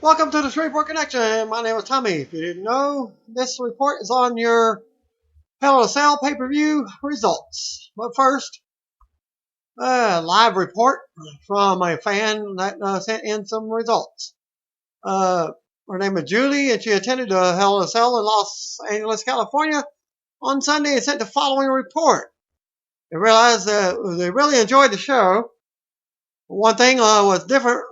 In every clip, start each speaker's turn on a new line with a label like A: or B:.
A: Welcome to the Shreveport Connection. My name is Tommy. If you didn't know, this report is on your Hell in a Cell pay-per-view results. But first, a live report from a fan that sent in some results. Her name is Julie, and she attended Hell in a Cell in Los Angeles, California on Sunday and sent the following report. They realized that they really enjoyed the show. One thing was different,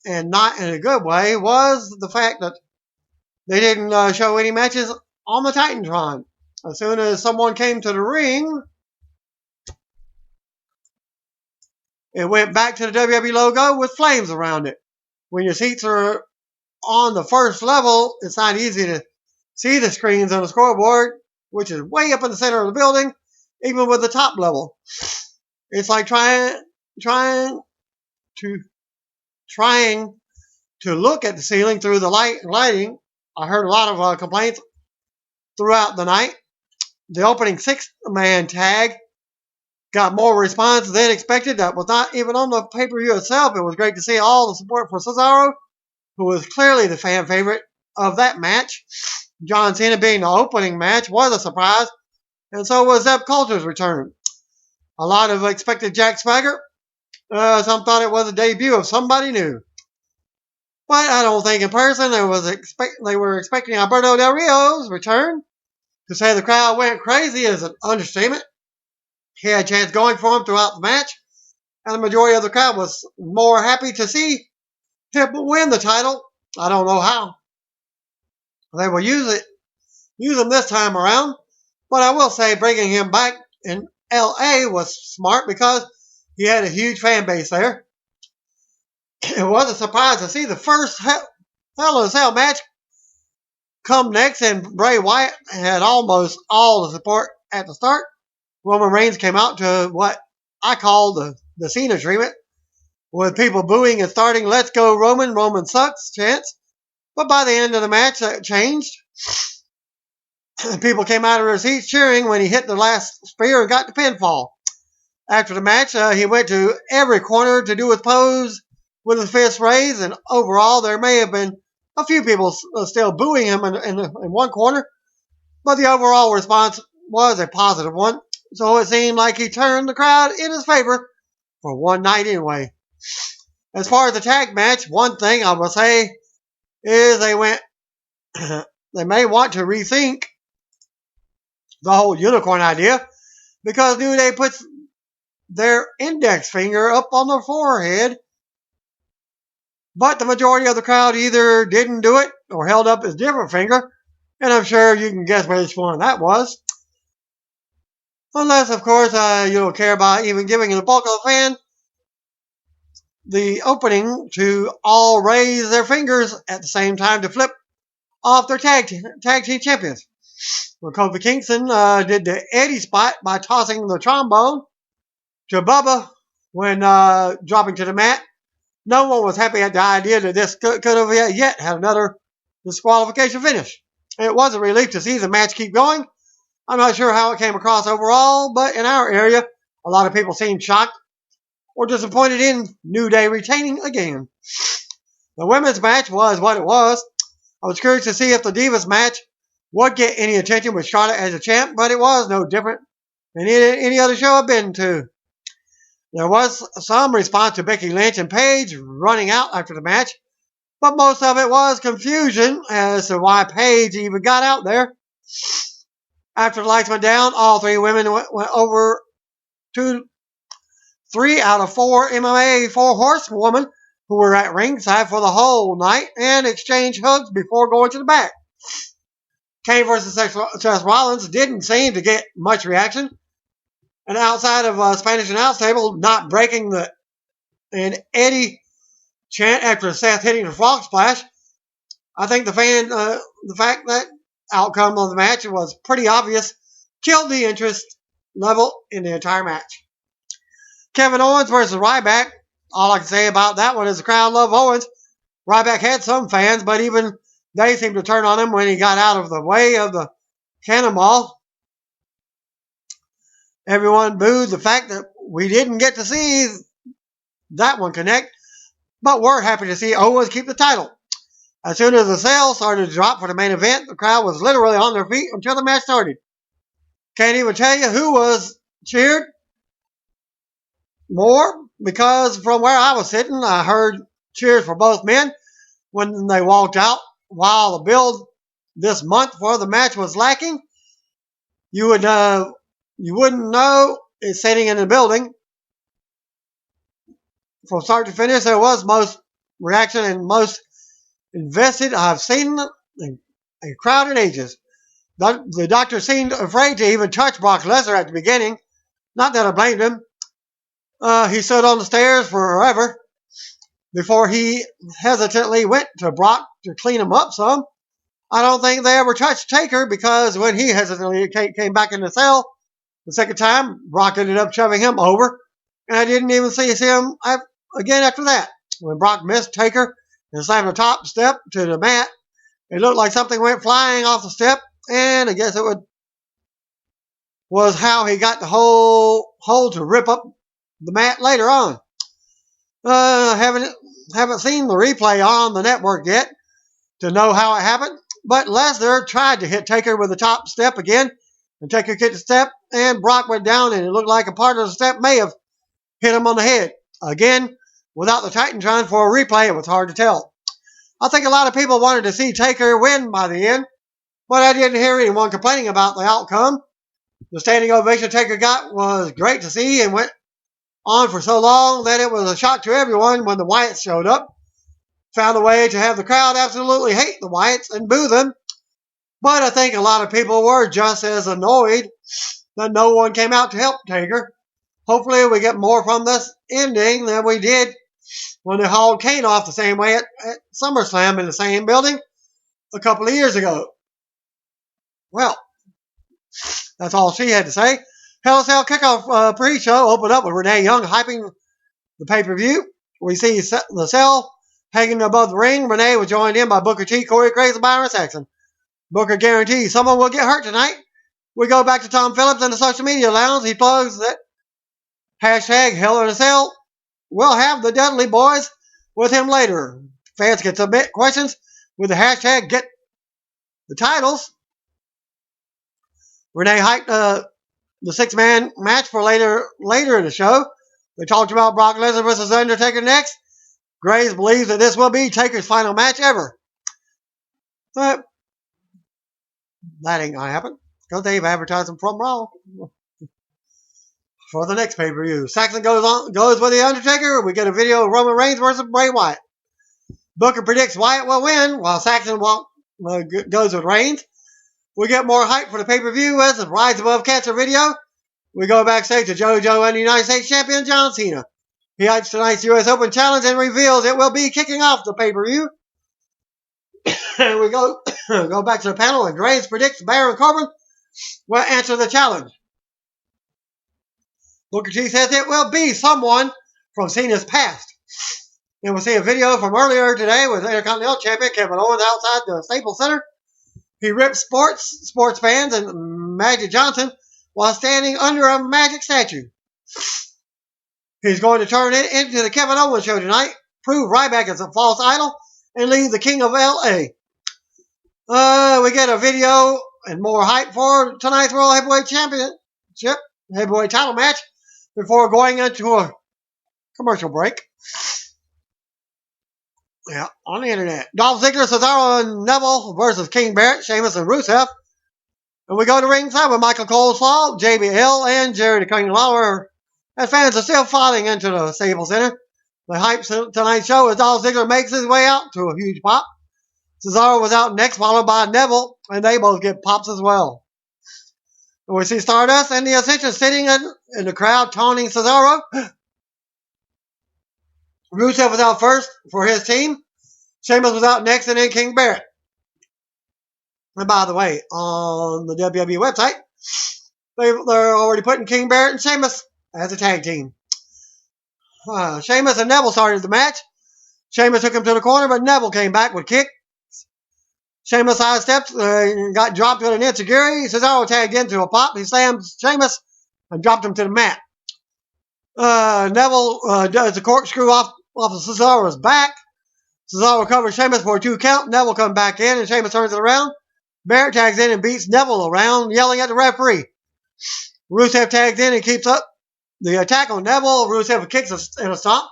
A: and not in a good way, was the fact that they didn't show any matches on the Titantron. As soon as someone came to the ring, it went back to the WWE logo with flames around it. When your seats are on the first level, it's not easy to see the screens on the scoreboard, which is way up in the center of the building, even with the top level. It's like trying to look at the ceiling through the lighting. I heard a lot of complaints throughout the night. The opening six-man tag got more response than expected. That was not even on the pay-per-view itself. It was great to see all the support for Cesaro, who was clearly the fan favorite of that match. John Cena being the opening match was a surprise, and so was Zeb Coulter's return. A lot of expected Jack Swagger. Some thought it was a debut of somebody new. But I don't think in person they were expecting Alberto Del Rio's return. To say the crowd went crazy is an understatement. He had a chance going for him throughout the match, and the majority of the crowd was more happy to see him win the title. I don't know how they will use him this time around, but I will say bringing him back in LA was smart because he had a huge fan base there. It was a surprise to see the first Hell in a Cell match come next, and Bray Wyatt had almost all the support at the start. Roman Reigns came out to what I call the Cena treatment, with people booing and starting "Let's go Roman, Roman sucks" chants. But by the end of the match, that changed. People came out of their seats cheering when he hit the last spear and got the pinfall. After the match, he went to every corner to do his pose with his fist raised, and overall there may have been a few people still booing him in one corner, but the overall response was a positive one, so it seemed like he turned the crowd in his favor for one night anyway. As far as the tag match, one thing I will say is they may want to rethink the whole unicorn idea, because New Day puts their index finger up on their forehead, but the majority of the crowd either didn't do it or held up his different finger, and I'm sure you can guess which one that was. Unless, of course, you don't care about even giving the bulk of the fan the opening to all raise their fingers at the same time to flip off their tag team champions. Well, Kofi Kingston did the Eddie spot by tossing the trombone to Bubba when dropping to the mat. No one was happy at the idea that this could have yet had another disqualification finish. It was a relief to see the match keep going. I'm not sure how it came across overall, but in our area, a lot of people seemed shocked or disappointed in New Day retaining again. The women's match was what it was. I was curious to see if the Divas match would get any attention with Charlotte as a champ, but it was no different than any other show I've been to. There was some response to Becky Lynch and Paige running out after the match, but most of it was confusion as to why Paige even got out there. After the lights went down, all three women went over to 3 out of 4 MMA 4 horsewomen who were at ringside for the whole night and exchanged hugs before going to the back. Kane versus Seth Rollins didn't seem to get much reaction. And outside of Spanish announce table not breaking an Eddie chant after Seth hitting the frog splash, I think the fact that outcome of the match was pretty obvious killed the interest level in the entire match. Kevin Owens versus Ryback. All I can say about that one is the crowd loved Owens. Ryback had some fans, but even they seemed to turn on him when he got out of the way of the cannonball. Everyone booed the fact that we didn't get to see that one connect, but we're happy to see Owens keep the title. As soon as the sale started to drop for the main event, the crowd was literally on their feet until the match started. Can't even tell you who was cheered more, because from where I was sitting, I heard cheers for both men when they walked out. While the build this month for the match was lacking, you wouldn't know it sitting in the building. From start to finish, there was most reaction and most invested I've seen in a crowd in ages. The doctor seemed afraid to even touch Brock Lesnar at the beginning. Not that I blamed him. He stood on the stairs forever before he hesitantly went to Brock to clean him up some. I don't think they ever touched Taker, because when he hesitantly came back in the cell the second time, Brock ended up shoving him over, and I didn't even see him again after that. When Brock missed Taker and slammed the top step to the mat, it looked like something went flying off the step, and I guess it was how he got the hole to rip up the mat later on. Haven't seen the replay on the network yet to know how it happened, but Lesnar tried to hit Taker with the top step again, and Taker kicked the step, and Brock went down, and it looked like a part of the step may have hit him on the head. Again, without the Titantron for a replay, it was hard to tell. I think a lot of people wanted to see Taker win by the end, but I didn't hear anyone complaining about the outcome. The standing ovation Taker got was great to see, and went on for so long that it was a shock to everyone when the Wyatts showed up. Found a way to have the crowd absolutely hate the Wyatts and boo them. But I think a lot of people were just as annoyed that no one came out to help Taker. Hopefully we get more from this ending than we did when they hauled Kane off the same way at SummerSlam in the same building a couple of years ago. Well, that's all she had to say. Hell in a Cell kickoff pre-show opened up with Renee Young hyping the pay-per-view. We see the Cell hanging above the ring. Renee was joined in by Booker T, Corey Graves, and Byron Saxton. Booker guarantees someone will get hurt tonight. We go back to Tom Phillips in the social media lounge. He plugs that hashtag Hell in a Cell will have the Dudley Boys with him later. Fans can submit questions with the hashtag Get the Titles. Renee hyped the six-man match for later in the show. They talked about Brock Lesnar versus Undertaker next. Graves believes that this will be Taker's final match ever. But that ain't gonna happen, because they've advertised him from Raw for the next pay-per-view. Saxon goes with the Undertaker. We get a video of Roman Reigns versus Bray Wyatt. Booker predicts Wyatt will win, while Saxon goes with Reigns. We get more hype for the pay-per-view as the Rise Above Cancer video. We go backstage to JoJo and the United States Champion John Cena. He hypes tonight's U.S. Open Challenge and reveals it will be kicking off the pay-per-view. And we go back to the panel, and Graves predicts Baron Corbin will answer the challenge. Booker T says it will be someone from Cena's past. And we'll see a video from earlier today with Intercontinental Champion Kevin Owens outside the Staples Center. He rips sports fans and Magic Johnson while standing under a Magic statue. He's going to turn it into the Kevin Owens show tonight, prove Ryback is a false idol, and leave the King of L.A. We get a video and more hype for tonight's World Heavyweight Championship heavyweight title match before going into a commercial break. Yeah, on the internet. Dolph Ziggler, Cesaro, and Neville versus King Barrett, Sheamus, and Rusev. And we go to ringside with Michael Coleslaw, JBL, and Jerry the King Lawler. And fans are still filing into the Staples Center. The hype tonight's show as Dolph Ziggler makes his way out to a huge pop. Cesaro was out next, followed by Neville, and they both get pops as well. And we see Stardust and the Ascension sitting in the crowd taunting Cesaro. Rusev was out first for his team. Sheamus was out next, and then King Barrett. And by the way, on the WWE website, they're already putting King Barrett and Sheamus as a tag team. Sheamus and Neville started the match. Sheamus took him to the corner, but Neville came back with kick. Sheamus sidestepped, got dropped with an enziguri. Cesaro tagged into a pop. He slammed Sheamus and dropped him to the mat. Neville does the corkscrew off of Cesaro's back. Cesaro covers Sheamus for a 2 count. Neville comes back in, and Sheamus turns it around. Barrett tags in and beats Neville around, yelling at the referee. Rusev tags in and keeps up the attack on Neville. Rusev kicks and a stomp.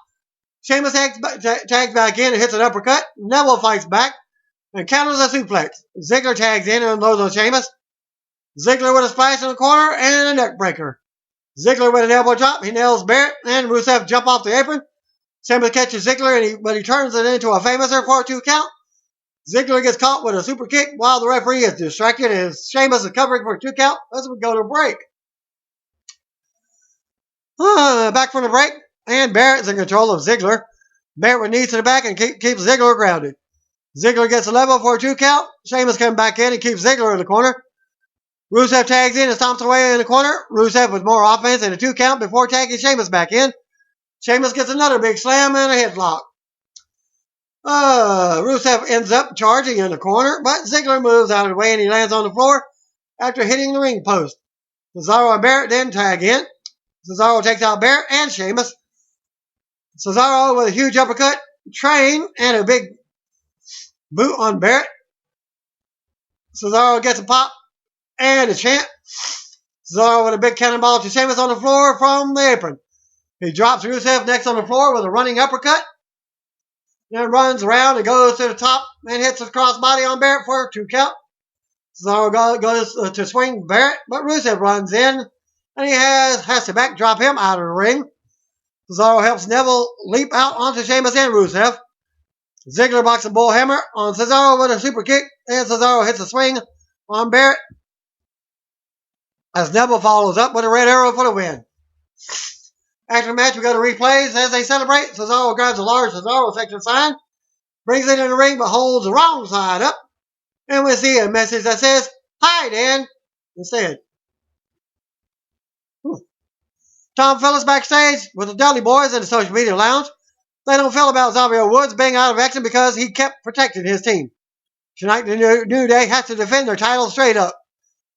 A: Sheamus tags back in and hits an uppercut. Neville fights back and counters a suplex. Ziggler tags in and unloads on Sheamus. Ziggler with a splash in the corner and a neck breaker. Ziggler with an elbow drop. He nails Barrett and Rusev jump off the apron. Sheamus catches Ziggler, but he turns it into a famouser for a 2 count. Ziggler gets caught with a super kick while the referee is distracted, and Sheamus is covering for a 2 count as we go to break. Back from the break, and Barrett's in control of Ziggler. Barrett with knees to the back and keeps Ziggler grounded. Ziggler gets a level for a 2 count. Sheamus comes back in and keeps Ziggler in the corner. Rusev tags in and stomps away in the corner. Rusev with more offense and a 2 count before tagging Sheamus back in. Sheamus gets another big slam and a headlock. Rusev ends up charging in the corner, but Ziggler moves out of the way and he lands on the floor after hitting the ring post. Cesaro and Barrett then tag in. Cesaro takes out Barrett and Sheamus. Cesaro with a huge uppercut, train, and a big boot on Barrett. Cesaro gets a pop and a chant. Cesaro with a big cannonball to Sheamus on the floor from the apron. He drops Rusev next on the floor with a running uppercut. Then runs around and goes to the top and hits a crossbody on Barrett for a 2 count. Cesaro goes to swing Barrett, but Rusev runs in and he has to backdrop him out of the ring. Cesaro helps Neville leap out onto Sheamus and Rusev. Ziggler blocks a bullhammer on Cesaro with a super kick, and Cesaro hits a swing on Barrett as Neville follows up with a red arrow for the win. After the match, we go to replays as they celebrate. Cesaro grabs a large Cesaro section sign, brings it in the ring, but holds the wrong side up. And we see a message that says, "Hi, Dan," instead. Tom Phillips backstage with the Dudley Boys in the social media lounge. They don't feel about Xavier Woods being out of action because he kept protecting his team. Tonight, the New Day has to defend their titles straight up.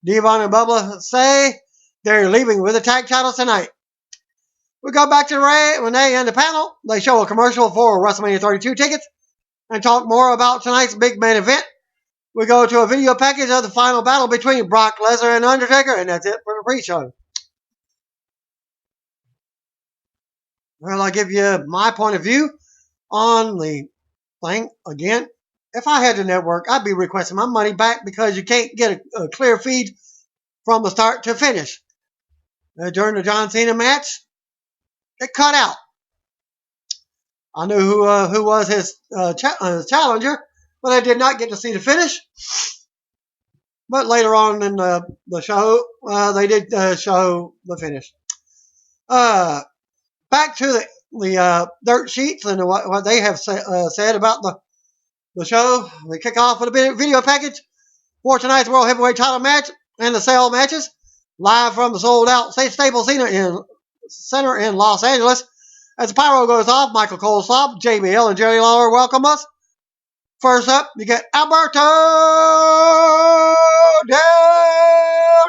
A: Devon and Bubba say they're leaving with the tag titles tonight. We go back to Renee and the panel. They show a commercial for WrestleMania 32 tickets and talk more about tonight's big main event. We go to a video package of the final battle between Brock Lesnar and Undertaker, and that's it for the pre-show. Well, I'll give you my point of view on the thing. Again, if I had the network, I'd be requesting my money back because you can't get a clear feed from the start to finish. During the John Cena match, it cut out. I knew who was his challenger, but I did not get to see the finish. But later on in the show, they did show the finish. Back to the dirt sheets and what they have said about the show. We kick off with a video package for tonight's World Heavyweight title match and the sale matches. Live from the sold-out Staples Center in Los Angeles. As the pyro goes off, Michael Cole Slob, JBL, and Jerry Lawler welcome us. First up, you get Alberto Del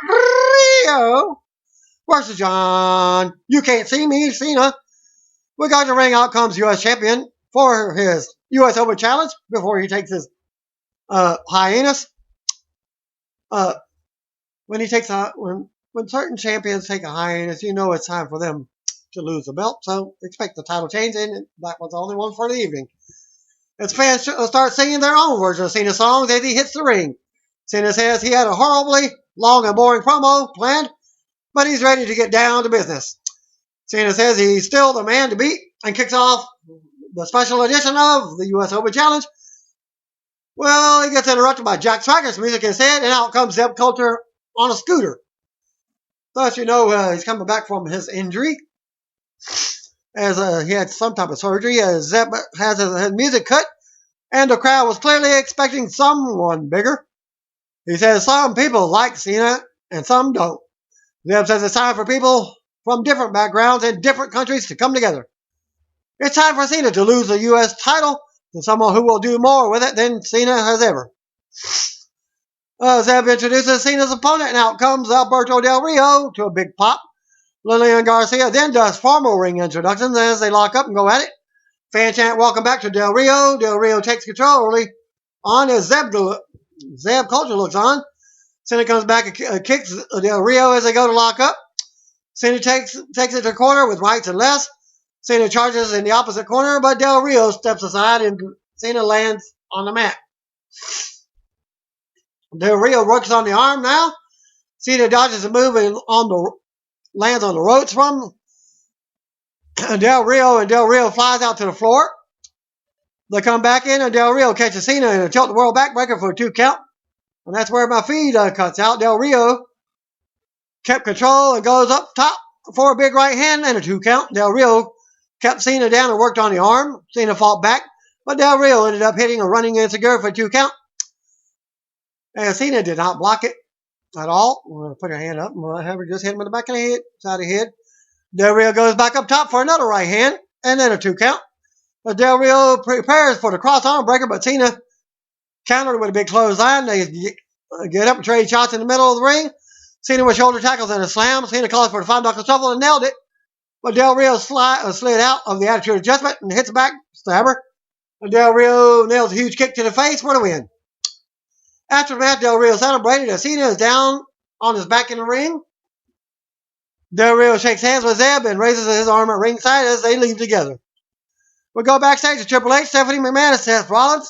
A: Rio versus John You Can't See Me Cena. We got the ring. Out comes U.S. champion for his U.S. Open challenge before he takes his hiatus. When certain champions take a hiatus, you know it's time for them to lose the belt. So expect the title change, and that was the only one for the evening. As fans start singing their own version of Cena's songs as he hits the ring. Cena says he had a horribly long and boring promo planned, but he's ready to get down to business. Cena says he's still the man to beat and kicks off the special edition of the U.S. Open Challenge. Well, he gets interrupted by Jack Swagger's music instead, and out comes Zeb Coulter on a scooter. Thus, you know he's coming back from his injury, as he had some type of surgery. As Zeb has his music cut, and the crowd was clearly expecting someone bigger. He says some people like Cena, and some don't. Zeb says it's time for people from different backgrounds and different countries to come together. It's time for Cena to lose the U.S. title to someone who will do more with it than Cena has ever. Zeb introduces Cena's opponent, and out comes Alberto Del Rio to a big pop. Lillian Garcia then does formal ring introductions as they lock up and go at it. Fan chant, welcome back to Del Rio. Del Rio takes control early on as Zeb Culture looks on. Cena comes back and kicks Del Rio as they go to lock up. Cena takes it to the corner with rights and lefts. Cena charges in the opposite corner, but Del Rio steps aside and Cena lands on the mat. Del Rio works on the arm now. Cena dodges a move and lands on the ropes from Del Rio, and Del Rio flies out to the floor. They come back in, and Del Rio catches Cena in a tilt the world backbreaker for a 2 count. And that's where my feed cuts out. Del Rio kept control and goes up top for a big right hand and a 2 count. Del Rio kept Cena down and worked on the arm. Cena fought back, but Del Rio ended up hitting a running insecure for a 2 count. And Cena did not block it at all. I'm going to put her hand up. We'll have her just hit him in the back of the head, side of the head. Del Rio goes back up top for another right hand and then a 2 count. But Del Rio prepares for the cross arm breaker, but Cena countered with a big clothesline. They get up and trade shots in the middle of the ring. Cena with shoulder tackles and a slam. Cena calls for the 5 knuckle shuffle and nailed it. But Del Rio slid out of the attitude adjustment and hits a back stabber. And Del Rio nails a huge kick to the face for the win. After the match, Del Rio celebrated as Cena is down on his back in the ring. Del Rio shakes hands with Zeb and raises his arm at ringside as they leave together. We go backstage to Triple H, Stephanie McMahon, and Seth Rollins.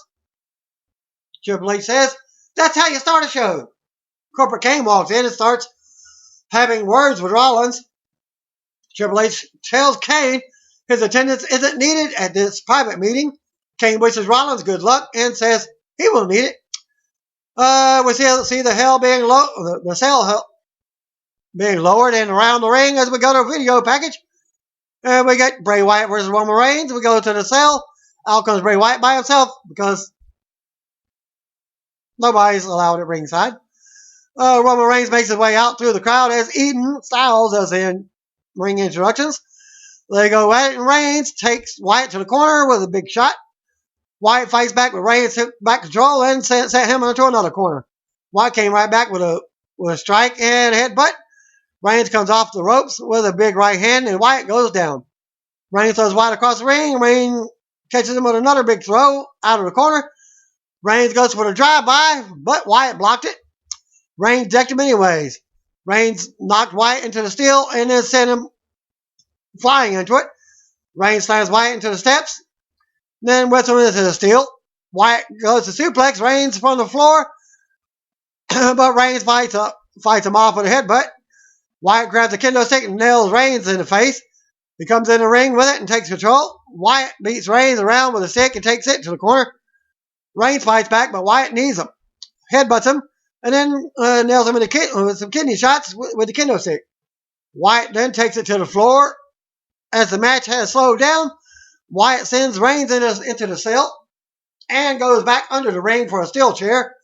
A: Triple H says, "That's how you start a show." Corporate Kane walks in and starts having words with Rollins. Triple H tells Kane his attendance isn't needed at this private meeting. Kane wishes Rollins good luck and says he will need it. We see the cell being lowered and around the ring as we go to a video package. And we get Bray Wyatt versus Roman Reigns. We go to the cell. Out comes Bray Wyatt by himself because nobody's allowed at ringside. Roman Reigns makes his way out through the crowd as Eden Styles does in ring introductions. They go at it, and Reigns takes Wyatt to the corner with a big shot. Wyatt fights back, but Reigns took back control and sent him into another corner. Wyatt came right back with a strike and a headbutt. Reigns comes off the ropes with a big right hand, and Wyatt goes down. Reigns throws Wyatt across the ring. Reigns catches him with another big throw out of the corner. Reigns goes for the drive-by, but Wyatt blocked it. Reigns decked him anyways. Reigns knocked Wyatt into the steel and then sent him flying into it. Reigns slams Wyatt into the steps, then whips him into the steel. Wyatt goes to suplex Reigns from the floor, but Reigns fights him off with a headbutt. Wyatt grabs a kendo stick and nails Reigns in the face. He comes in the ring with it and takes control. Wyatt beats Reigns around with a stick and takes it to the corner. Reigns fights back, but Wyatt knees him, headbutts him, and then nails him with some kidney shots with the kendo stick. Wyatt then takes it to the floor. As the match has slowed down, Wyatt sends Reigns into the cell and goes back under the ring for a steel chair.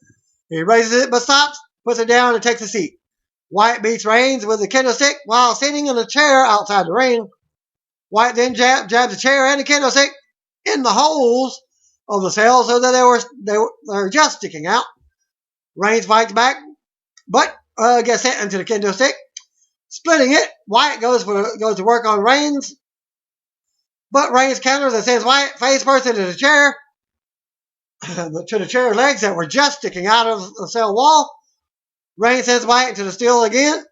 A: He raises it but stops, puts it down, and takes a seat. Wyatt beats Reigns with the kendo stick while sitting in a chair outside the ring. Wyatt then jabs the chair and the kendo stick in the holes of the cell so that they were just sticking out. Reigns fights back, but gets hit into the kendo stick. Splitting it, Wyatt goes to work on Reigns, but Reigns counters and sends Wyatt face first into the chair, to the chair legs that were just sticking out of the cell wall. Reigns sends Wyatt into the steel again.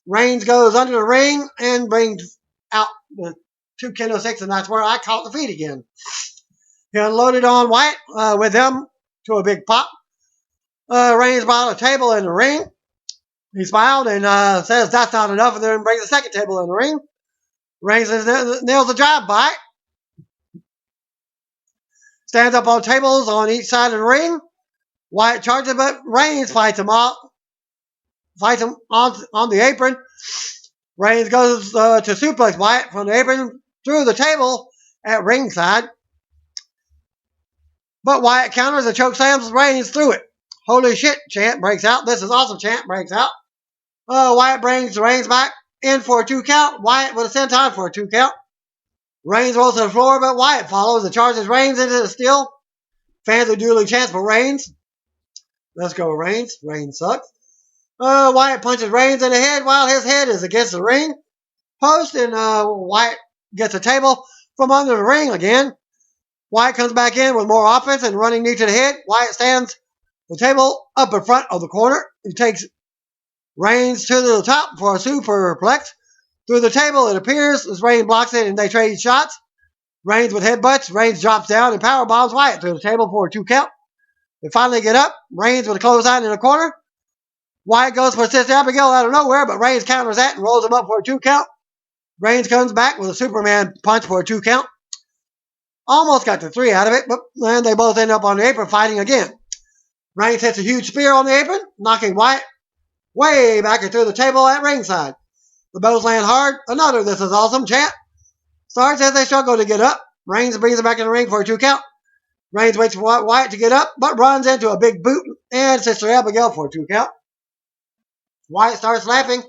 A: Reigns goes under the ring and brings out the 2 kendo sticks, and that's where I caught the feet again. He unloaded on Wyatt with them to a big pop. Reigns brought a table in the ring. He smiled and says that's not enough, and then brings a second table in the ring. Reigns nails a drive-by. Stands up on tables on each side of the ring. Wyatt charges, but Reigns fights him on the apron. Reigns goes to suplex Wyatt from the apron through the table at ringside. But Wyatt counters and chokeslams Reigns through it. Holy shit, chant breaks out. This is awesome, chant breaks out. Wyatt brings Reigns back in for a 2 count. Wyatt with a senton for a 2 count. Reigns rolls to the floor, but Wyatt follows and charges Reigns into the steel. Fans are duly chants for Reigns. Let's go, Reigns. Reigns sucks. Wyatt punches Reigns in the head while his head is against the ring post, and Wyatt gets a table from under the ring again. Wyatt comes back in with more offense and running knee to the head. Wyatt stands the table up in front of the corner. He takes Reigns to the top for a superplex. Through the table, it appears as Reigns blocks it and they trade shots. Reigns with headbutts. Reigns drops down and power bombs Wyatt through the table for a 2 count. They finally get up. Reigns with a clothesline in the corner. Wyatt goes for Sister Abigail out of nowhere, but Reigns counters that and rolls him up for a 2 count. Reigns comes back with a Superman punch for a 2 count. Almost got the 3 out of it, but then they both end up on the apron fighting again. Reigns hits a huge spear on the apron, knocking Wyatt way back and through the table at ringside. The bows land hard. Another "This is awesome" chant starts as they struggle to get up. Reigns brings him back in the ring for a 2 count. Reigns waits for Wyatt to get up, but runs into a big boot and Sister Abigail for a 2 count. Wyatt starts laughing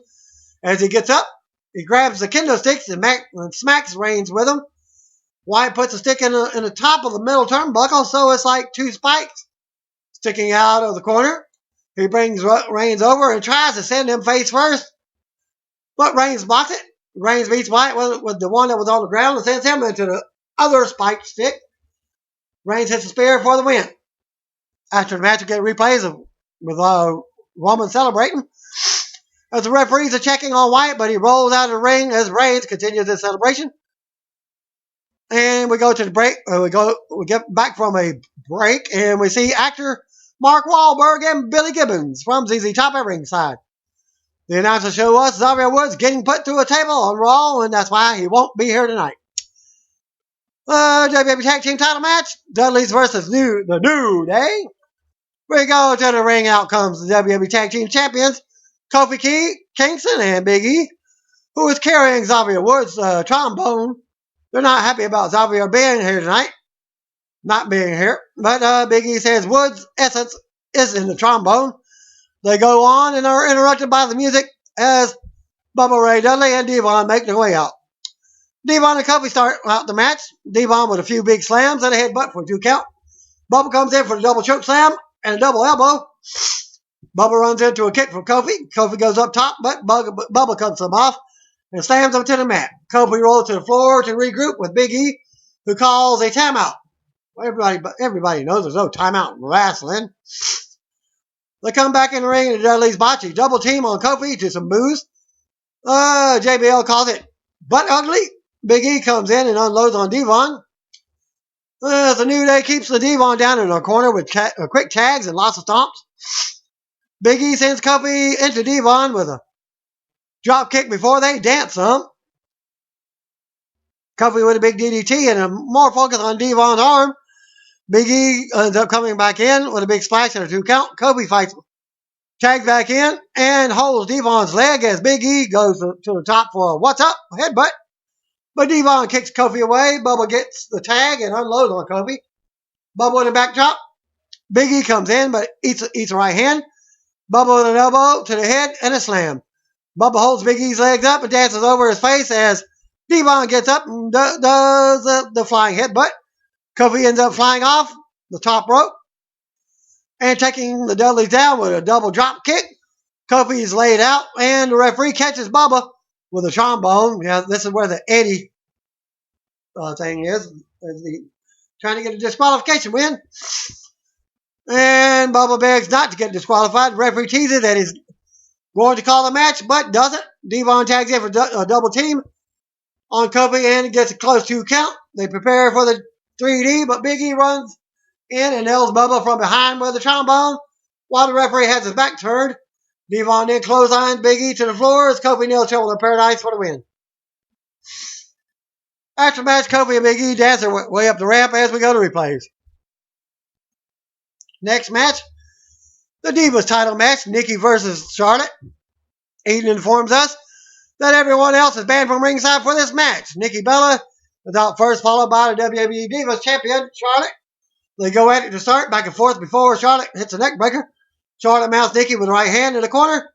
A: as he gets up. He grabs the kendo sticks and smacks Reigns with them. Wyatt puts a stick in the top of the middle turnbuckle, so it's like 2 spikes sticking out of the corner. He brings Reigns over and tries to send him face first, but Reigns blocks it. Reigns beats Wyatt with the one that was on the ground and sends him into the other spiked stick. Reigns hits a spear for the win. After the match, we get replays with Roman celebrating. As the referees are checking on Wyatt, but he rolls out of the ring as Reigns continues his celebration. And we go to the break. We get back from a break, and we see actor Mark Wahlberg and Billy Gibbons from ZZ Top at ringside. The announcers show us Xavier Woods getting put through a table on Raw, and that's why he won't be here tonight. WWE Tag Team title match, Dudley's versus the New Day. We go to the ring. Out comes the WWE Tag Team champions, Kofi Kingston and Big E, who is carrying Xavier Woods' trombone. They're not happy about Xavier being here tonight. Not being here. But Big E says Woods' essence is in the trombone. They go on and are interrupted by the music as Bubba Ray Dudley and Devon make their way out. Devon and Kofi start out the match. Devon with a few big slams and a headbutt for a 2 count. Bubba comes in for the double choke slam and a double elbow. Bubba runs into a kick from Kofi. Kofi goes up top, but Bubba cuts him off and slams him to the mat. Kofi rolls to the floor to regroup with Big E, who calls a timeout. Everybody knows there's no timeout in wrestling. They come back in the ring and Dudley's botchy double team on Kofi to some boos. JBL calls it butt ugly. Big E comes in and unloads on Devon. The New Day keeps the Devon down in a corner with quick tags and lots of stomps. Big E sends Kofi into Devon with a drop kick before they dance some. Kofi with a big DDT and a more focus on Devon's arm. Big E ends up coming back in with a big splash and a 2 count. Kofi tags back in and holds Devon's leg as Big E goes to the top for a "what's up" headbutt. But Devon kicks Kofi away. Bubba gets the tag and unloads on Kofi. Bubba with a back drop. Big E comes in but eats a right hand. Bubba with an elbow to the head and a slam. Bubba holds Big E's legs up and dances over his face as Devon gets up and does the flying headbutt. Kofi ends up flying off the top rope and taking the Dudleys down with a double drop kick. Kofi is laid out and the referee catches Bubba with a trombone. Yeah, this is where the Eddie thing is. Trying to get a disqualification win. And Bubba begs not to get disqualified. The referee teases that he's going to call the match, but doesn't. Devon tags in for a double team on Kofi and gets a close 2 count. They prepare for the 3D, but Big E runs in and nails Bubba from behind with the trombone while the referee has his back turned. Devon then clotheslines Big E to the floor as Kofi nails Trouble in Paradise for the win. After the match, Kofi and Big E dance their way up the ramp as we go to replays. Next match, the Divas title match, Nikki versus Charlotte. Eden informs us that everyone else is banned from ringside for this match. Nikki Bella is out first, followed by the WWE Divas champion, Charlotte. They go at it to start, back and forth before Charlotte hits a neck breaker. Charlotte mounts Nikki with the right hand in the corner.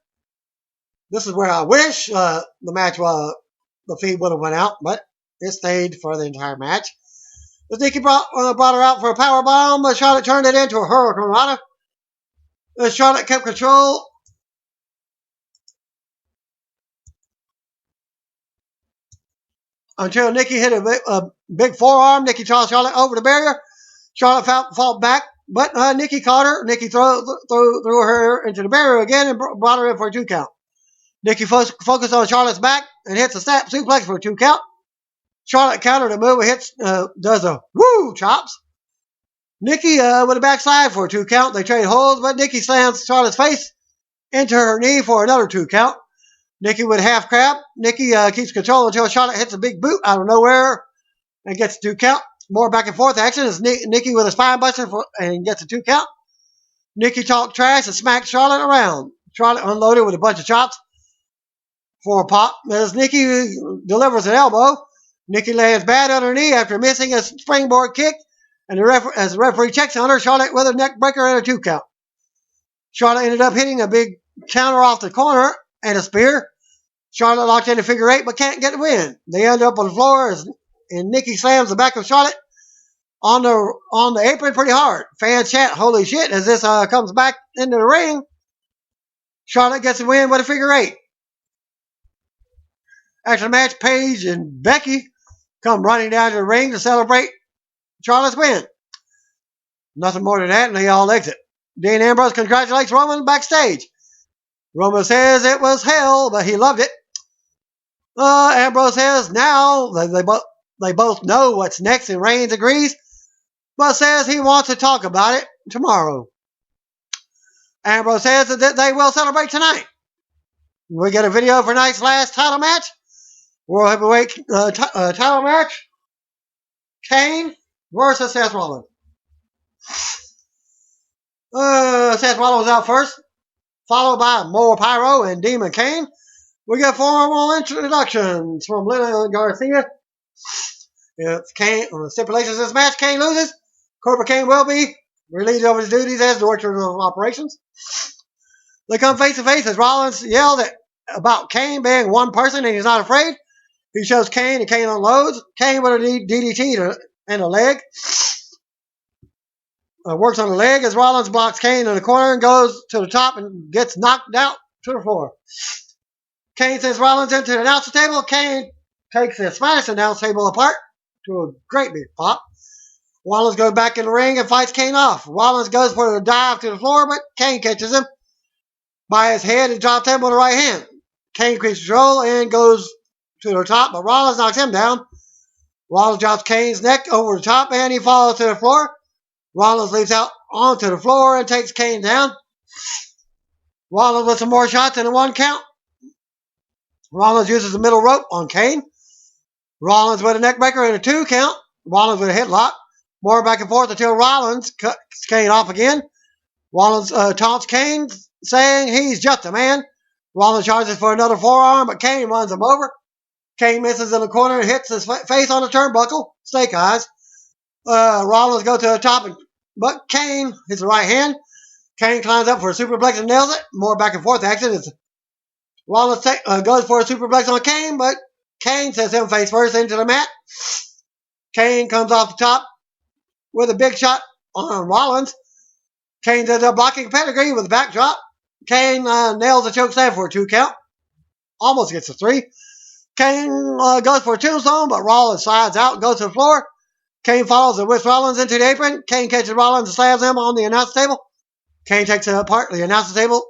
A: This is where I wish the match, the feed would have went out, but it stayed for the entire match. As Nikki brought her out for a power bomb, Charlotte turned it into a Hurricane Rana. As Charlotte kept control. until Nikki hit a big forearm. Nikki tossed Charlotte over the barrier. Charlotte fought back, but Nikki caught her. Nikki threw her into the barrier again and brought her in for a 2 count. Nikki focused on Charlotte's back and hits a snap suplex for a 2 count. Charlotte countered the move and does a woo chops. Nikki with a backslide for a 2 count. They trade holds, but Nikki slams Charlotte's face into her knee for another 2 count. Nikki with a half crab. Nikki keeps control until Charlotte hits a big boot out of nowhere and gets a 2 count. More back and forth action is Nikki with a spine buster and gets a 2 count. Nikki talked trash and smacked Charlotte around. Charlotte unloaded with a bunch of chops for a pop. As Nikki delivers an elbow, Nikki lands bad on her knee after missing a springboard kick. And as the referee checks on her, Charlotte with a neck breaker and a 2 count. Charlotte ended up hitting a big counter off the corner and a spear. Charlotte locked in a figure 8 but can't get the win. They end up on the floor and Nikki slams the back of Charlotte on the apron pretty hard. Fans chant, "Holy shit," as this comes back into the ring. Charlotte gets the win with a figure 8. After the match, Paige and Becky come running down to the ring to celebrate Charlotte's win. Nothing more than that, and they all exit. Dean Ambrose congratulates Roman backstage. Roman says it was hell, but he loved it. Ambrose says now they both know what's next, and Reigns agrees, but says he wants to talk about it tomorrow. Ambrose says that they will celebrate tonight. We get a video for tonight's last title match. World Heavyweight title match. Kane versus Seth Rollins. Seth Rollins out first, followed by more Pyro and Demon Kane. We get formal introductions from Lena Garcia. It's Kane. On the stipulations of this match, Kane loses. Cobra Kane will be relieved of his duties as director of operations. They come face to face as Rollins yelled about Kane being one person and he's not afraid. He shows Kane and Kane unloads. Kane with a DDT and a leg. Works on the leg as Rollins blocks Kane in the corner and goes to the top and gets knocked out to the floor. Kane sends Rollins into the announcer table. Kane takes the Spanish announce table apart to a great big pop. Rollins goes back in the ring and fights Kane off. Rollins goes for a dive to the floor, but Kane catches him by his head and drops him with the right hand. Kane keeps control and goes to the top, but Rollins knocks him down. Rollins drops Kane's neck over the top and he falls to the floor. Rollins leaps out onto the floor and takes Kane down. Rollins with some more shots and a 1 count. Rollins uses the middle rope on Kane. Rollins with a neck breaker and a 2 count. Rollins with a headlock. More back and forth until Rollins cuts Kane off again. Rollins taunts Kane, saying he's just a man. Rollins charges for another forearm, but Kane runs him over. Kane misses in the corner and hits his face on the turnbuckle. Snake eyes. Rollins goes to the top, but Kane hits the right hand. Kane climbs up for a superplex and nails it. More back and forth action. Rollins goes for a superplex on Kane, but Kane sends him face first into the mat. Kane comes off the top with a big shot on Rollins. Kane does a blocking pedigree with a backdrop. Kane nails a chokeslam for a 2 count. Almost gets a 3. Kane goes for a tombstone, but Rollins slides out and goes to the floor. Kane follows and whips Rollins into the apron. Kane catches Rollins and slams him on the announce table. Kane takes apart the announce table.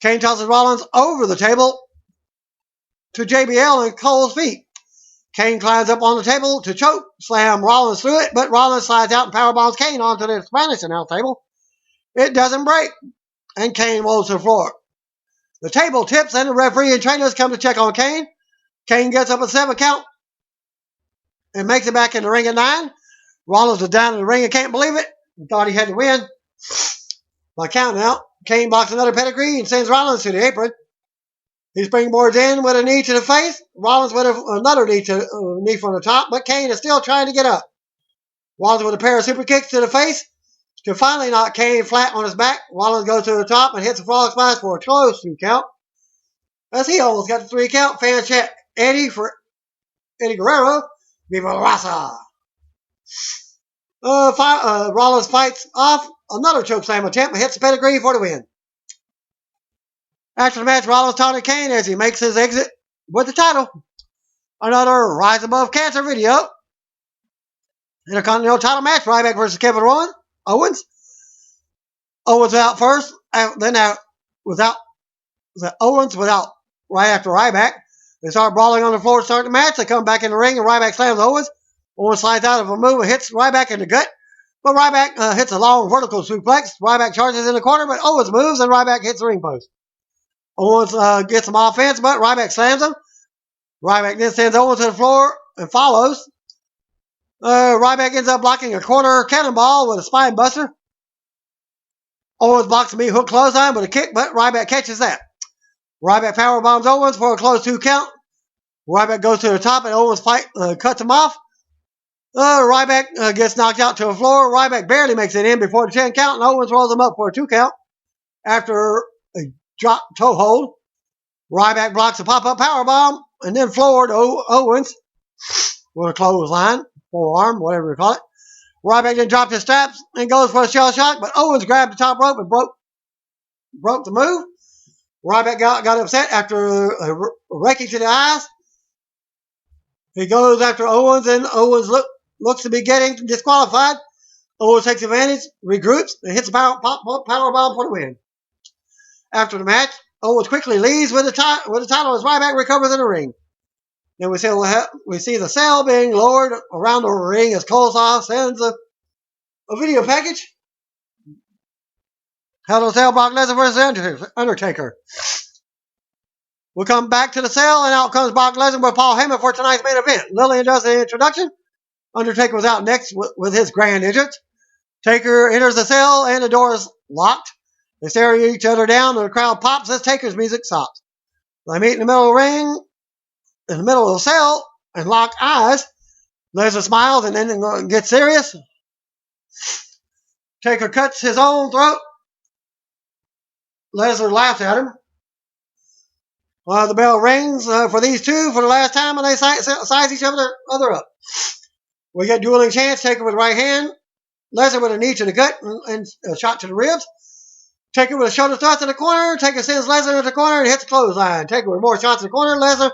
A: Kane tosses Rollins over the table to JBL and Cole's feet. Kane climbs up on the table to choke slam Rollins through it, but Rollins slides out and powerbombs Kane onto the Spanish announce table. It doesn't break, and Kane rolls to the floor. The table tips, and the referee and trainers come to check on Kane. Kane gets up a 7 count and makes it back in the ring at 9. Rollins was down in the ring and can't believe it. He thought he had to win. By counting out, Kane blocks another pedigree and sends Rollins to the apron. He springboards in with a knee to the face. Rollins with another knee from the top, but Kane is still trying to get up. Rollins with a pair of super kicks to the face to finally knock Kane flat on his back. Rollins goes to the top and hits a frog splash for a close 2 count. As he almost got the 3 count, fans chant Eddie Guerrero, Viva la Raza. Rollins fights off another chokeslam attempt and hits the pedigree for the win. After the match, Rollins taunted Kane as he makes his exit with the title. another Rise Above Cancer video. Intercontinental title match, Ryback versus Kevin Owens. Owens out first, then Owens without right after Ryback. They start brawling on the floor to start the match. They come back in the ring and Ryback slams Owens. Owens slides out of a move and hits Ryback in the gut. But Ryback hits a long vertical suplex. Ryback charges in the corner, but Owens moves and Ryback hits the ring post. Owens gets some offense, but Ryback slams him. Ryback then sends Owens to the floor and follows. Ryback ends up blocking a corner cannonball with a spine buster. Owens blocks a meat hook clothesline with a kick, but Ryback catches that. Ryback power bombs Owens for a close 2 count. Ryback goes to the top and Owens cuts him off. Ryback gets knocked out to the floor. Ryback barely makes it in before the 10 count, and Owens rolls him up for a 2 count after a drop toe hold. Ryback blocks a pop-up power bomb and then floored Owens with a clothesline, forearm, whatever you call it. Ryback then dropped his straps and goes for a shell shock, but Owens grabbed the top rope and broke the move. Ryback got upset after a raking to the eyes. He goes after Owens, and Owens looks to be getting disqualified. Owens takes advantage, regroups, and hits a power bomb for the win. After the match, Owens quickly leaves with the title as Ryback recovers in the ring. Then we see the cell being lowered around the ring as Coleslaw sends a video package. Hell in a Cell, Brock Lesnar versus Undertaker. We'll come back to the cell, and out comes Brock Lesnar with Paul Heyman for tonight's main event. Lillian does the introduction. Undertaker was out next with his grand entrance. Taker enters the cell, and the door is locked. They stare each other down, and the crowd pops as Taker's music stops. They meet in the middle of the ring, in the middle of the cell, and lock eyes. Lesnar smiles and then gets serious. Taker cuts his own throat. Lesnar laughs at him. The bell rings for these two for the last time, and they size each other up. We get dueling chants. Taker with right hand. Lesnar with a knee to the gut and a shot to the ribs. Taker with a shoulder thrust in the corner. Taker sends Lesnar into the corner and hits the clothesline. Taker with more shots in the corner. Lesnar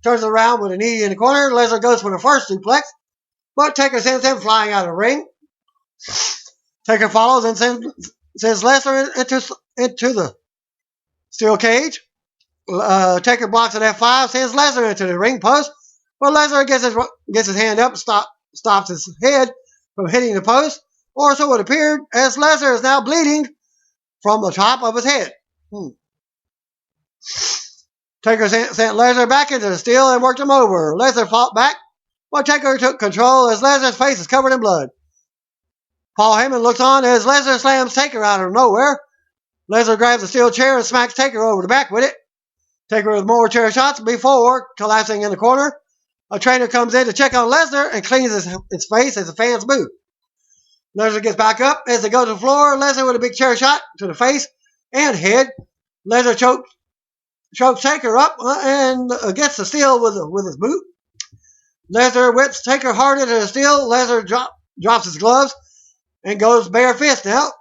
A: turns around with a knee in the corner. Lesnar goes for the first suplex, but Taker sends him flying out of the ring. Taker follows and sends Lesnar into the steel cage. Taker blocks an F5, sends Lesnar into the ring post, but Lesnar gets his hand up and stops his head from hitting the post, or so it appeared, as Lesnar is now bleeding from the top of his head. Taker sent Lesnar back into the steel and worked him over. Lesnar fought back, but Taker took control as Lesnar's face is covered in blood. Paul Heyman looks on as Lesnar slams Taker out of nowhere. Lesnar grabs a steel chair and smacks Taker over the back with it. Taker with more chair shots before collapsing in the corner. A trainer comes in to check on Lesnar and cleans his face as the fans boo. Lesnar gets back up as they go to the floor. Lesnar with a big chair shot to the face and head. Lesnar chokes Taker up and gets the steel with his boot. Lesnar whips Taker hard into the steel. Lesnar drops his gloves and goes bare fist now.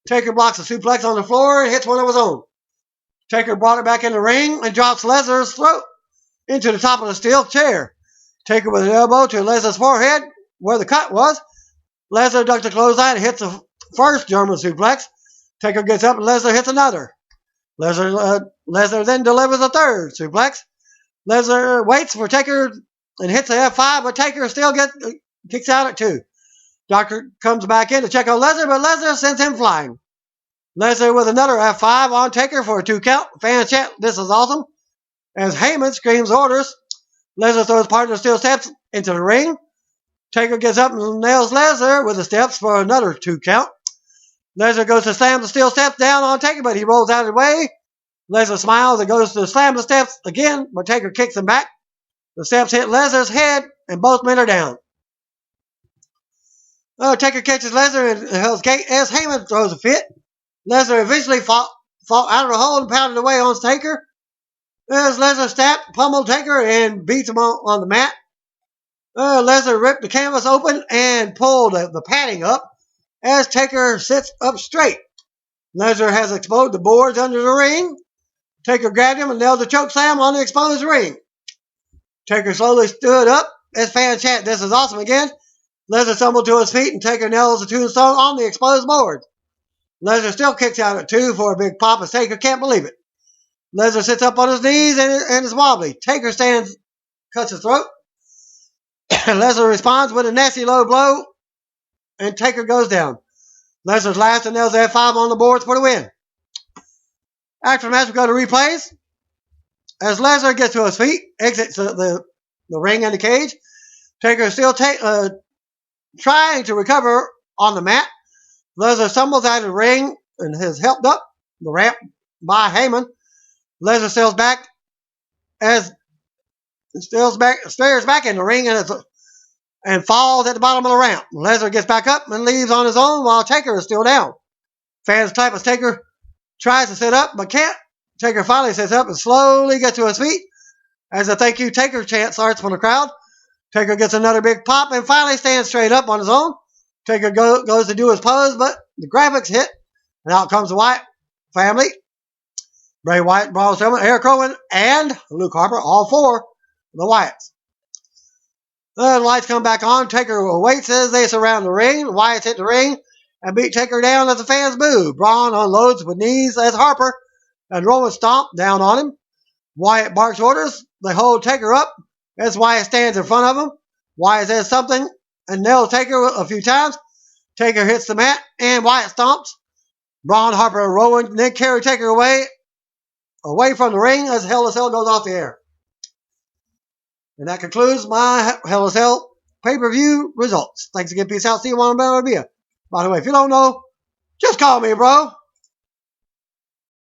A: Taker blocks a suplex on the floor and hits one of his own. Taker brought it back in the ring and drops Lesnar's throat into the top of the steel chair. Taker with an elbow to Lesnar's forehead where the cut was. Lesnar ducks the clothesline and hits the first German suplex. Taker gets up and Lesnar hits another. Lesnar then delivers a third suplex. Lesnar waits for Taker and hits an F5, but Taker still kicks out at 2. Doctor comes back in to check on Lesnar, but Lesnar sends him flying. Lesnar with another F5 on Taker for a 2 count. Fans chant, "This is awesome," as Heyman screams orders. Lesnar throws part of the steel steps into the ring. Taker gets up and nails Lesnar with the steps for another 2 count. Lesnar goes to slam the steel steps down on Taker, but he rolls out of the way. Lesnar smiles and goes to slam the steps again, but Taker kicks him back. The steps hit Lesnar's head, and both men are down. Taker catches Lesnar in Hell's Gate as Heyman throws a fit. Lesnar eventually fought out of the hole and pounded away on Taker. As Lesnar pummeled Taker and beats him on the mat. Lesnar ripped the canvas open and pulled the padding up as Taker sits up straight. Lesnar has exposed the boards under the ring. Taker grabbed him and nailed the choke slam on the exposed ring. Taker slowly stood up. His fans chant, "This is awesome" again. Lesnar stumbled to his feet and Taker nails the tombstone on the exposed board. Lesnar still kicks out at 2 for a big pop as Taker can't believe it. Lesnar sits up on his knees and is wobbly. Taker stands, cuts his throat. Lesnar responds with a nasty low blow, and Taker goes down. Lesnar's last and nails the F5 on the boards for the win. After the match, we go to replays. As Lesnar gets to his feet, exits the ring and the cage, Taker is still trying to recover on the mat. Lesnar stumbles out of the ring and is helped up the ramp by Heyman. Lesnar stares back in the ring and falls at the bottom of the ramp. Lesnar gets back up and leaves on his own while Taker is still down. Fans clap as Taker tries to sit up but can't. Taker finally sits up and slowly gets to his feet as a "Thank you, Taker" chant starts from the crowd. Taker gets another big pop and finally stands straight up on his own. Taker goes to do his pose, but the graphics hit, and out comes the Wyatt family. Bray Wyatt, Braun Strowman, Eric Rowan, and Luke Harper, all 4 the Wyatts. The lights come back on. Taker waits as they surround the ring. Wyatts hit the ring and beat Taker down as the fans boo. Braun unloads with knees as Harper and Rowan stomp down on him. Wyatt barks orders. They hold Taker up as Wyatt stands in front of him. Wyatt says something and nails Taker a few times. Taker hits the mat and Wyatt stomps. Braun, Harper, and Rowan then carry Taker away from the ring as Hell in a Cell goes off the air. And that concludes my Hell in a Cell pay-per-view results. Thanks again. Peace out. See you on Better Be. By the way, if you don't know, just call me, bro.